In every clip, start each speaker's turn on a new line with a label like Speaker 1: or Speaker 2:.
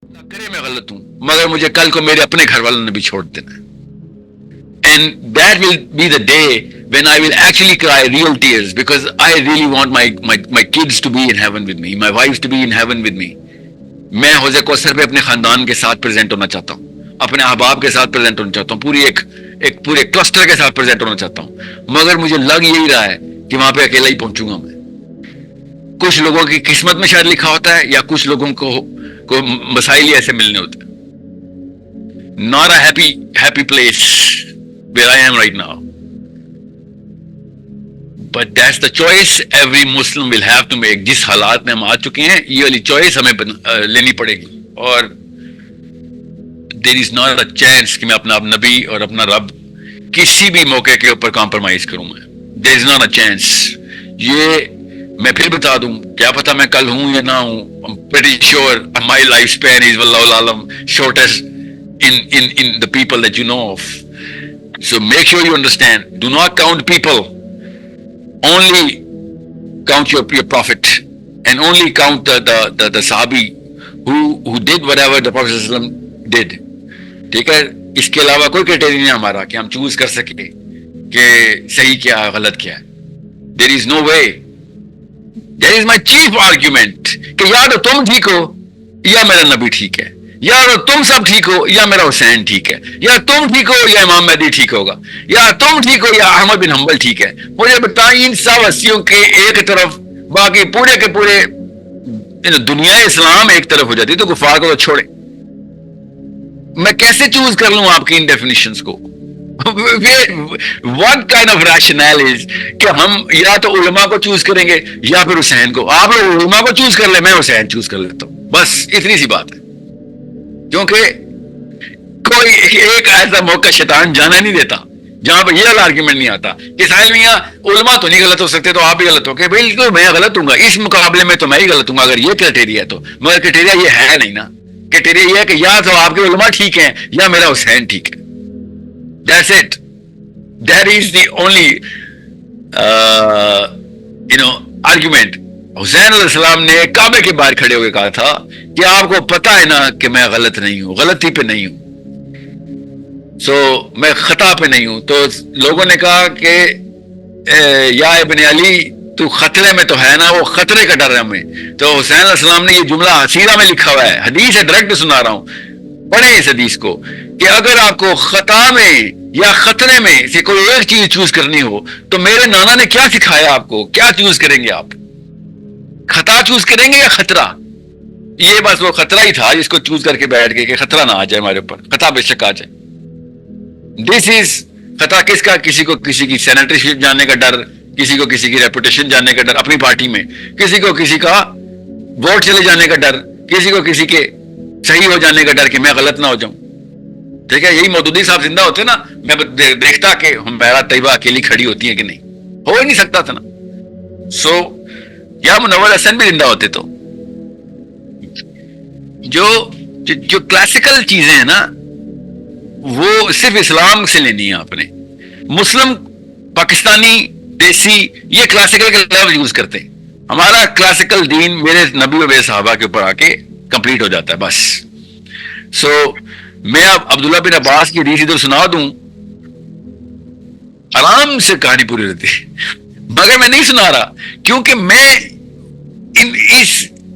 Speaker 1: کرے میں غلط ہوں مگر مجھے کل کو میرے اپنے گھر والوں نے بھی چھوڑ دینا ہے. And that will be the day when I will actually cry real tears because I really want my kids to be in heaven with me, my wives to be in heaven with me. میں حوض کوثر پہ اپنے خاندان کے ساتھ present ہونا چاہتا ہوں, اپنے احباب کے ساتھ پریزنٹ ہونا چاہتا ہوں, پورے کلسٹر کے ساتھ پریزنٹ ہونا چاہتا ہوں, مگر مجھے لگ یہی رہا ہے کہ وہاں پہ اکیلا ہی پہنچوں گا میں. کچھ لوگوں کی قسمت میں شاید لکھا ہوتا ہے یا کچھ لوگوں کو مسائل ہی ایسے ملنے ہوتے ہیں. Not a happy place where I am right now. But that's the choice every Muslim will have to make. جس حالات میں ہم آ چکے ہیں یہ والی چوائس ہمیں لینی پڑے گی, اور there is not a chance کہ میں اپنا نبی اور اپنا رب کسی بھی موقع کے اوپر کمپرومائز کروں میں. there is not a chance. یہ میں پھر بتا دوں, کیا پتا میں کل ہوں یا نہ ہوں. I'm pretty sure my lifespan is واللہ العالم shortest in the people that you know of. So make sure you understand. Do not count people. Only count your prophet and only count the Sahabi who did whatever the Prophet ﷺ did. ٹھیک ہے, اس کے علاوہ کوئی criteria نہیں ہمارا کہ ہم چوز کر سکیں کہ صحیح کیا ہے غلط کیا ہے. There is no way. That is my chief argument کہ یا تو تم ٹھیک ہو یا میرا نبی ٹھیک ہے, یا تو تم سب ٹھیک ہو یا میرا حسین ٹھیک ہے, یا تم ٹھیک ہو یا امام مہدی ٹھیک ہوگا, یا تم ٹھیک ہو یا احمد بن حنبل ٹھیک ہے. مجھے بتائیں ان سب ہستیوں کے ایک طرف باقی پورے کے پورے دنیا اسلام ایک طرف ہو جاتی تو کفار کو تو چھوڑے. میں کیسے چوز کر لوں آپ کی ان ڈیفینیشنز کو؟ What kind of rationale is کہ ہم یا تو علماء کو چوز کریں گے یا پھر حسین کو. آپ لوگ علماء کو چوز کر لیں, میں حسین چوز کر لیتا ہوں, بس اتنی سی بات ہے. کیونکہ کوئی ایک ایسا موقع شیطان جانا نہیں دیتا جہاں پہ یہ والا آرگیومنٹ نہیں آتا کہ ساحل میاں علماء تو نہیں غلط ہو سکتے تو آپ بھی غلط ہو کہ بالکل میں غلط ہوں گا, اس مقابلے میں تو میں ہی غلط ہوں گا اگر یہ کرائٹیریا ہے تو. مگر کرائٹیریا یہ ہے نہیں نا. کرائٹیریا یہ ہے کہ یا تو آپ کے علماء ٹھیک ہیں یا میرا حسین ٹھیک ہے. That's it. That is the only argument. حسین علیہ السلام نے کعبے کے باہر کھڑے ہو کے کہا تھا کہ آپ کو پتا ہے نا کہ میں غلط نہیں ہوں, غلطی پہ نہیں ہوں, میں خطا پہ نہیں ہوں. تو لوگوں نے کہا کہ یا ابن علی تو خطرے میں تو ہے نا, وہ خطرے کا ڈر ہے ہمیں. تو حسین علیہ السلام نے یہ جملہ سیرہ میں لکھا ہوا ہے, حدیث ہے, ڈائریکٹ سنا رہا ہوں, پڑھیں اس حدیث کو, کہ اگر آپ کو خطا میں یا خطرے میں سے کوئی ایک چیز چوز کرنی ہو تو میرے نانا نے کیا سکھایا آپ کو, کیا چوز کریں گے آپ؟ خطا چوز کریں گے یا خطرہ؟ یہ بس وہ خطرہ ہی تھا جس کو چوز کر کے بیٹھ گئے کہ خطرہ نہ آ جائے ہمارے اوپر, خطا بے شک آ جائے. دس از خطا کس کا؟ کسی کو کسی کی سینیٹریشپ جاننے کا ڈر, کسی کو کسی کی ریپوٹیشن جاننے کا ڈر اپنی پارٹی میں, کسی کو کسی کا ووٹ چلے جانے کا ڈر, کسی کو کسی کے صحیح ہو جانے کا ڈر کہ میں غلط نہ ہو جاؤں. ٹھیک ہے, یہی مودودی صاحب زندہ ہوتے نا میں دیکھتا کہ ہمیرا طیبہ اکیلی کھڑی ہوتی ہیں کہ نہیں, ہو ہی نہیں سکتا تھا نا. یا منور حسن بھی زندہ ہوتے تو. جو کلاسیکل چیزیں ہیں نا وہ صرف اسلام سے لینی ہے آپ نے. مسلم, پاکستانی, دیسی یہ کلاسیکل کا لفظ یوز کرتے ہیں. ہمارا کلاسیکل دین میرے نبی و میرے صحابہ کے اوپر آ کے کمپلیٹ ہو جاتا ہے بس. میں اب عبداللہ بن عباس کی حدیث ادھر سنا دوں, آرام سے کہانی پوری رہتی ہے, مگر میں نہیں سنا رہا کیونکہ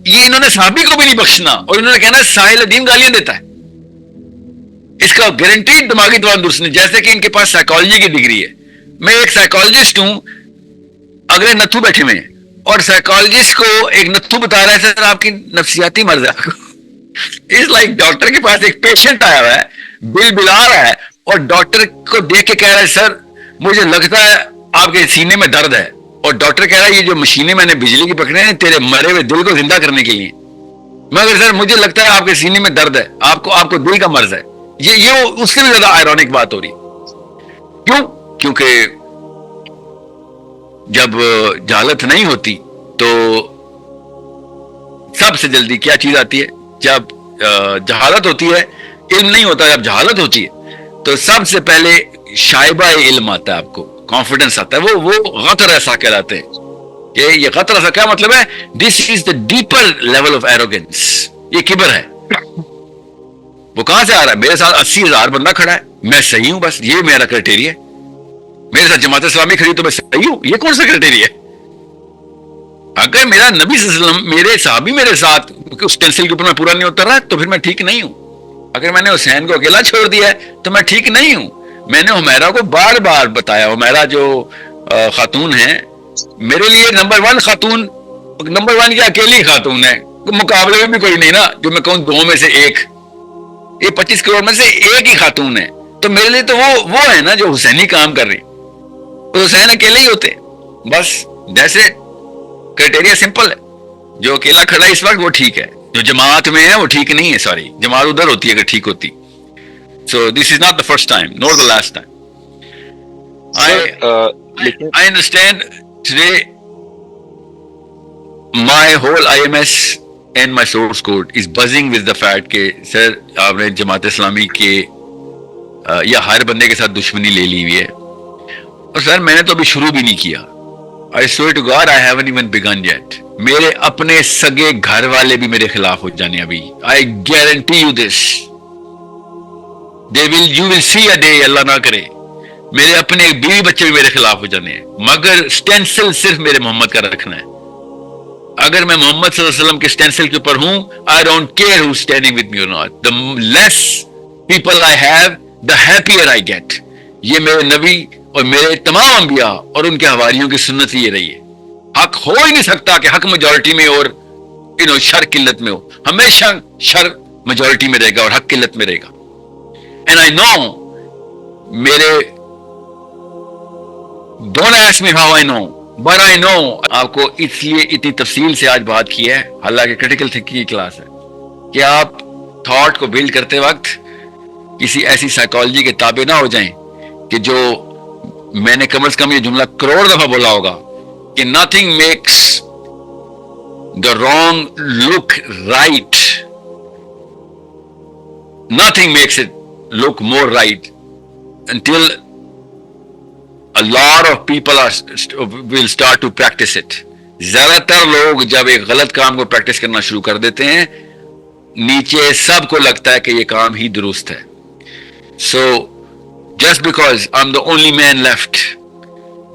Speaker 1: انہوں نے صحابی کو بھی نہیں بخشنا اور انہوں نے کہنا ساحل الدین گالیاں دیتا ہے. اس کا گارنٹیڈ دماغی توان درست نہیں. جیسے کہ ان کے پاس سائیکالوجی کی ڈگری ہے, میں ایک سائیکالوجسٹ ہوں, اگلے نتھو بیٹھے ہوئے ہیں اور سائیکالوجسٹ کو ایک نتھو بتا رہا ہے سر آپ کی نفسیاتی مرض ہے. اس لائک ڈاکٹر کے پاس ایک پیشنٹ آیا ہوا ہے, بل بلا رہا ہے اور ڈاکٹر کو دیکھ کے کہہ رہا ہے سر مجھے لگتا ہے آپ کے سینے میں درد ہے, اور ڈاکٹر کہہ رہا ہے یہ جو مشینیں میں نے بجلی کی پکڑے ہیں تیرے مرے ہوئے دل کو زندہ کرنے کے لیے, مگر سر مجھے لگتا ہے آپ کے سینے میں درد ہے, آپ کو دل کا مرض ہے. یہ اس سے بھی زیادہ آئرونک بات ہو رہی. کیوں؟ کیونکہ جب جہالت نہیں ہوتی تو سب سے جلدی کیا چیز آتی ہے؟ جب جہالت ہوتی ہے, علم نہیں ہوتا, جب جہالت ہوتی ہے تو سب سے پہلے شائبہ علم آتا ہے, آپ کو کانفیڈنس آتا ہے, وہ غطر ایسا کہلاتے ہیں. کہ یہ غطر ایسا کیا مطلب ہے؟ This is the deeper level of arrogance, یہ کبر ہے. وہ کہاں سے آ رہا ہے؟ میرے ساتھ 80,000 بندہ کھڑا ہے، میں صحیح ہوں، بس یہ میرا کرائٹیریا ہے. میرے ساتھ جماعت اسلامی کھڑی تو میں صحیح ہوں، یہ کون سا کرائٹیریا ہے؟ اگر میرا نبی صلی اللہ علیہ وسلم میرے صحابی میرے ساتھ اس ٹینسل کے اوپر میں پورا نہیں اتر رہا تو پھر میں ٹھیک نہیں ہوں. اگر میں نے حسین کو اکیلا چھوڑ دیا ہے تو میں ٹھیک نہیں ہوں. میں نے حمیرہ کو بار بار بتایا، حمیرہ جو خاتون ہے میرے لیے نمبر 1 خاتون، نمبر 1 کیا اکیلی خاتون ہے، مقابلے میں بھی کوئی نہیں نا، جو میں کہوں 2 میں سے 1، یہ 25 کروڑ میں سے 1 ہی خاتون ہے. تو میرے لیے تو وہ ہے نا جو حسینی کام کر رہی. تو حسین اکیلے ہی ہوتے بس. جیسے کرائٹیریا سمپل ہے، جو اکیلا کھڑا ہے اس وقت وہ ٹھیک ہے، جو جماعت میں ہے وہ ٹھیک نہیں ہے. سوری، جماعت ادھر ہوتی ہے اگر ٹھیک ہوتی. So this is not the first time nor the last time. I understand today my whole IMS and my source code is buzzing with the fact کہ سر آپ نے جماعت اسلامی کے یا ہر بندے کے ساتھ دشمنی لے لی ہوئی ہے. اور سر میں نے تو ابھی شروع بھی نہیں کیا. I swear to God I haven't even begun yet. میرے اپنے سگے گھر والے بھی میرے خلاف ہو جانے ابھی. I guarantee you this. You will see a day، اللہ نہ کرے میرے اپنے بیوی بچے بھی میرے خلاف ہو جانے ہیں، مگر سٹینسل صرف میرے محمد کا رکھنا ہے. اگر میں محمد صلی اللہ علیہ وسلم کے سٹینسل کے اوپر ہوں، I don't care who's standing with me or not. The less people I have, the happier I get. یہ میرے نبی اور میرے تمام انبیاء اور ان کے حواریوں کی سنت یہ رہی ہے. حق ہو ہی نہیں سکتا کہ حق میجورٹی میں اور شر قلت میں ہو. ہمیشہ شر میجورٹی میں رہے گا اور حق قلت میں رہے گا. And I know میرے don't ask me how I know but I know. آپ کو اس لیے اتنی تفصیل سے آج بات کی ہے، حالانکہ کریٹیکل تھنکنگ کی کلاس ہے، کہ آپ تھاٹ کو بلڈ کرتے وقت کسی ایسی سائیکالوجی کے تابع نہ ہو جائیں کہ جو میں نے کم از کم یہ جملہ کروڑ دفعہ بولا ہوگا کہ nothing makes the wrong look right. Nothing makes it look more right until a lot of people will start to practice it. زیادہ تر لوگ جب ایک غلط کام کو پریکٹس کرنا شروع کر دیتے ہیں، نیچے سب کو لگتا ہے کہ یہ کام ہی درست ہے. So just because I'm the only man left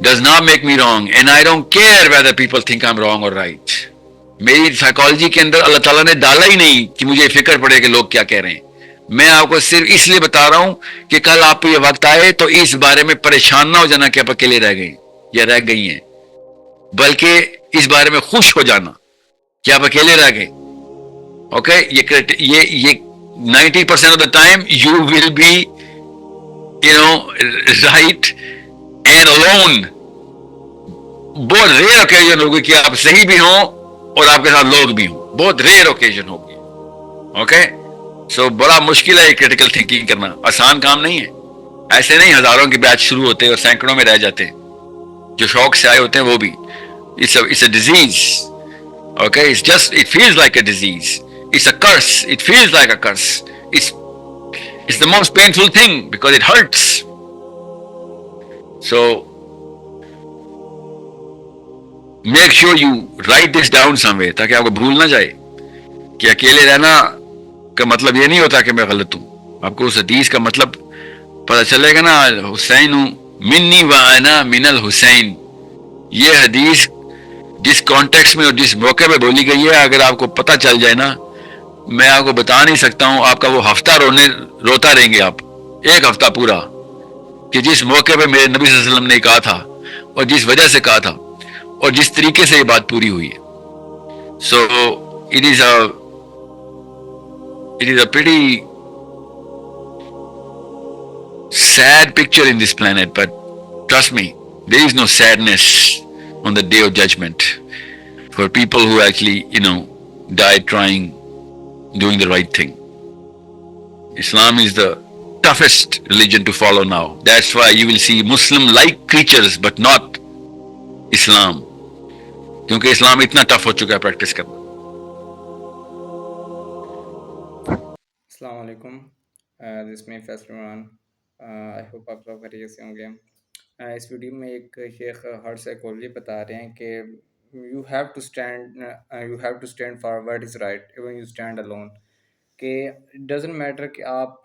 Speaker 1: does not make me wrong, and I don't care whether people think I'm wrong or right. میری سائیکالوجی کے اندر اللہ تعالیٰ نے ڈالا ہی نہیں کہ مجھے فکر پڑے کہ لوگ کیا کہہ رہے ہیں. میں آپ کو صرف اس لیے بتا رہا ہوں کہ کل آپ کو یہ وقت آئے تو اس بارے میں پریشان نہ ہو جانا کہ آپ اکیلے رہ گئے یا رہ گئی ہیں، بلکہ اس بارے میں خوش ہو جانا کہ آپ اکیلے رہ گئے. اوکے، یہ 90% of the time you will be right and alone. بہت ریئر اوکیزن ہوگی کہ آپ صحیح بھی ہوں اور آپ کے ساتھ لوگ بھی ہوں. بہت ریئر اوکیزن ہوگی. اوکے، سو بڑا مشکل ہے یہ کریٹیکل تھنکنگ کرنا، آسان کام نہیں ہے. ایسے نہیں ہزاروں کے بیچ شروع ہوتے اور سینکڑوں میں رہ جاتے ہیں. جو شوق سے آئے ہوتے ہیں وہ بھی. It's a disease. Okay, it feels like a disease. It's a curse. It feels like a curse. It's the most painful thing because it hurts. So make sure you write this down somewhere تاکہ آپ کو بھول نہ جائے کہ اکیلے رہنا کا مطلب یہ نہیں ہوتا کہ میں غلط ہوں. آپ کو اس حدیث کا مطلب پتہ چلے گا نا، حسین منی وانا من الحسین. یہ حدیث جس کانٹیکس میں اور جس موقع پہ بولی گئی ہے، اگر آپ کو پتہ چل جائے نا، میں آپ کو بتا نہیں سکتا ہوں، آپ کا وہ ہفتہ روتا رہیں گے آپ، 1 ہفتہ پورا، کہ جس موقع پہ میرے نبی صلی اللہ علیہ وسلم نے کہا تھا اور جس وجہ سے کہا تھا اور جس طریقے سے یہ بات پوری ہوئی ہے. سو it is a pretty sad picture in this planet, but trust me, there is no sadness on the day of judgment for people who actually died trying, doing the right thing. Islam is the toughest religion to follow now. That's why you will see Muslim-like creatures but not Islam, کیونکہ اسلام اتنا tough ہو چکا ہے practice کرنا.
Speaker 2: السلام علیکم، دس میں Faisal Imran. I hope آپ سب خیریت سے ہوں گے. اس ویڈیو میں ایک شیخ ہارٹ سائیکالوجی بتا رہے ہیں کہ you have to stand for what is right even you stand alone. کہ ڈزنٹ میٹر کہ آپ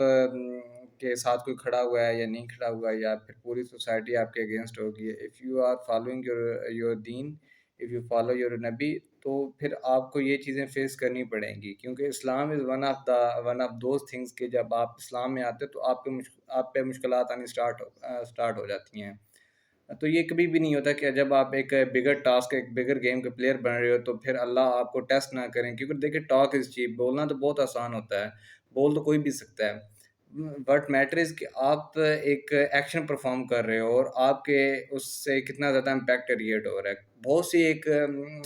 Speaker 2: کے ساتھ کوئی کھڑا ہوا ہے یا نہیں کھڑا ہوا ہے یا پھر پوری سوسائٹی آپ کے اگینسٹ ہوگی. If you are following your دین، اف یو فالو یور نبی، تو پھر آپ کو یہ چیزیں فیس کرنی پڑیں گی، کیونکہ Islam is one of those things کہ جب آپ اسلام میں آتے تو آپ پہ مشکلات آنی اسٹارٹ ہو جاتی ہیں. تو یہ کبھی بھی نہیں ہوتا کہ جب آپ ایک بگر ٹاسک، ایک بگر گیم کے پلیئر بن رہے ہو تو پھر اللہ آپ کو ٹیسٹ نہ کریں، کیونکہ دیکھیں ٹاک از چیپ، بولنا تو بہت آسان ہوتا ہے، بول تو کوئی بھی سکتا ہے. وٹ میٹر از کہ آپ ایک ایکشن پرفارم کر رہے ہو اور آپ کے اس سے کتنا زیادہ امپیکٹ کریٹ ہو رہا ہے. بہت سی ایک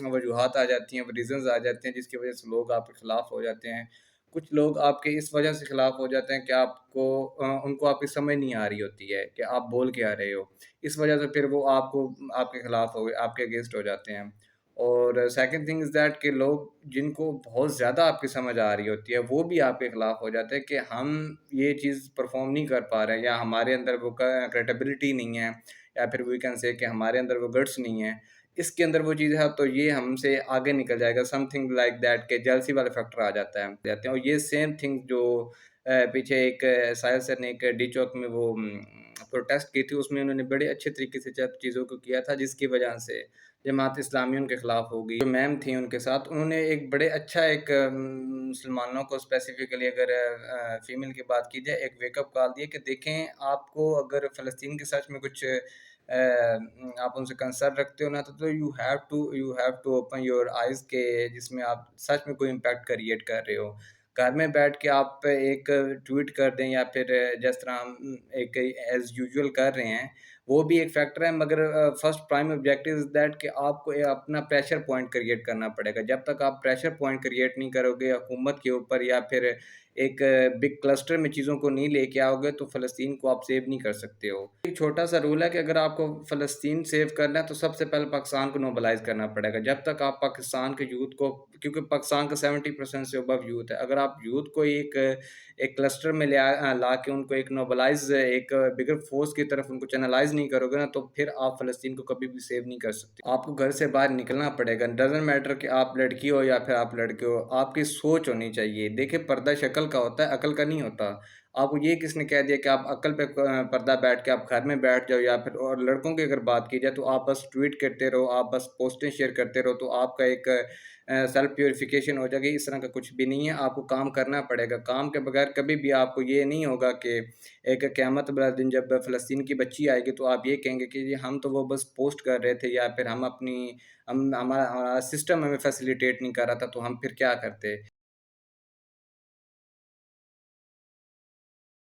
Speaker 2: وجوہات آ جاتی ہیں، ریزنز آ جاتے ہیں جس کی وجہ سے لوگ آپ کے خلاف ہو جاتے ہیں. کچھ لوگ آپ کے اس وجہ سے خلاف ہو جاتے ہیں کہ ان کو آپ کی سمجھ نہیں آ رہی ہوتی ہے کہ آپ بول کے آ رہے ہو، اس وجہ سے پھر وہ آپ کے خلاف آپ کے اگینسٹ ہو جاتے ہیں. اور سیکنڈ تھنگ از دیٹ کہ لوگ جن کو بہت زیادہ آپ کی سمجھ آ رہی ہوتی ہے وہ بھی آپ کے خلاف ہو جاتے ہیں کہ ہم یہ چیز پرفارم نہیں کر پا رہے ہیں، یا ہمارے اندر وہ کریڈیبلٹی نہیں ہے، یا پھر وی کین سے کہ ہمارے اندر وہ گٹس نہیں ہے، اس کے اندر وہ چیز ہے، تو یہ ہم سے آگے نکل جائے گا. سم تھنگ لائک دیٹ کہ جلسی والا فیکٹر آ جاتا ہے. اور یہ سیم تھنگ جو پیچھے ایک ساحل سر نے ایک ڈی چوک میں وہ پروٹیسٹ کی تھی، اس میں انہوں نے بڑے اچھے طریقے سے چیزوں کو کیا تھا، جس کی وجہ سے جماعت اسلامی ان کے خلاف ہو گئی. جو میم تھیں ان کے ساتھ، انہوں نے ایک بڑے اچھا ایک مسلمانوں کو اسپیسیفکلی اگر فیمیل کی بات کی جائے ایک ویک اپ کال دیا کہ دیکھیں آپ کو اگر فلسطین کے سچ میں کچھ آپ ان سے کنسرن رکھتے ہو نا تو you have to open your eyes کے جس میں آپ سچ میں کوئی امپیکٹ کریٹ کر رہے ہو. گھر میں بیٹھ کے آپ ایک ٹویٹ کر دیں یا پھر جس طرح ہم ایک ایز یوزول کر رہے ہیں وہ بھی ایک فیکٹر ہے، مگر first prime objective is that کہ آپ کو اپنا پریشر پوائنٹ کریٹ کرنا پڑے گا. جب تک آپ پریشر پوائنٹ کریٹ نہیں کرو گے حکومت کے اوپر یا پھر ایک بگ کلسٹر میں چیزوں کو نہیں لے کے آؤ گے تو فلسطین کو آپ سیو نہیں کر سکتے ہو. ایک چھوٹا سا رول ہے کہ اگر آپ کو فلسطین سیو کرنا ہے تو سب سے پہلے پاکستان کو نوبلائز کرنا پڑے گا. جب تک آپ پاکستان کے یوتھ کو، کیونکہ پاکستان کا 70% سے ابو یوتھ ہے، اگر آپ یوتھ کو ایک کلسٹر میں لا کے ان کو ایک نوبلائز ایک بگر فورس کی طرف ان کو چینلائز نہیں کرو گے نا تو پھر آپ فلسطین کو کبھی بھی سیو نہیں کر سکتے. آپ کو گھر سے باہر نکلنا پڑے گا. ڈزنٹ میٹر کہ آپ لڑکی ہو یا پھر آپ لڑکے ہو، آپ کی سوچ ہونی چاہیے. دیکھیں پردہ شکل کا ہوتا ہے، عقل کا نہیں ہوتا. آپ کو یہ کس نے کہہ دیا کہ آپ عقل پہ پردہ بیٹھ کے آپ گھر میں بیٹھ جاؤ، یا پھر اور لڑکوں کی اگر بات کی جائے تو آپ بس ٹویٹ کرتے رہو، آپ بس پوسٹیں شیئر کرتے رہو تو آپ کا ایک سیلف پیوریفیکیشن ہو جائے گی. اس طرح کا کچھ بھی نہیں ہے. آپ کو کام کرنا پڑے گا. کام کے بغیر کبھی بھی آپ کو یہ نہیں ہوگا کہ ایک قیامت والا دن جب فلسطین کی بچی آئے گی تو آپ یہ کہیں گے کہ ہم تو وہ بس پوسٹ کر رہے تھے یا پھر ہمارا سسٹم ہمیں فیسیلیٹیٹ نہیں کر رہا تھا تو ہم پھر کیا کرتے.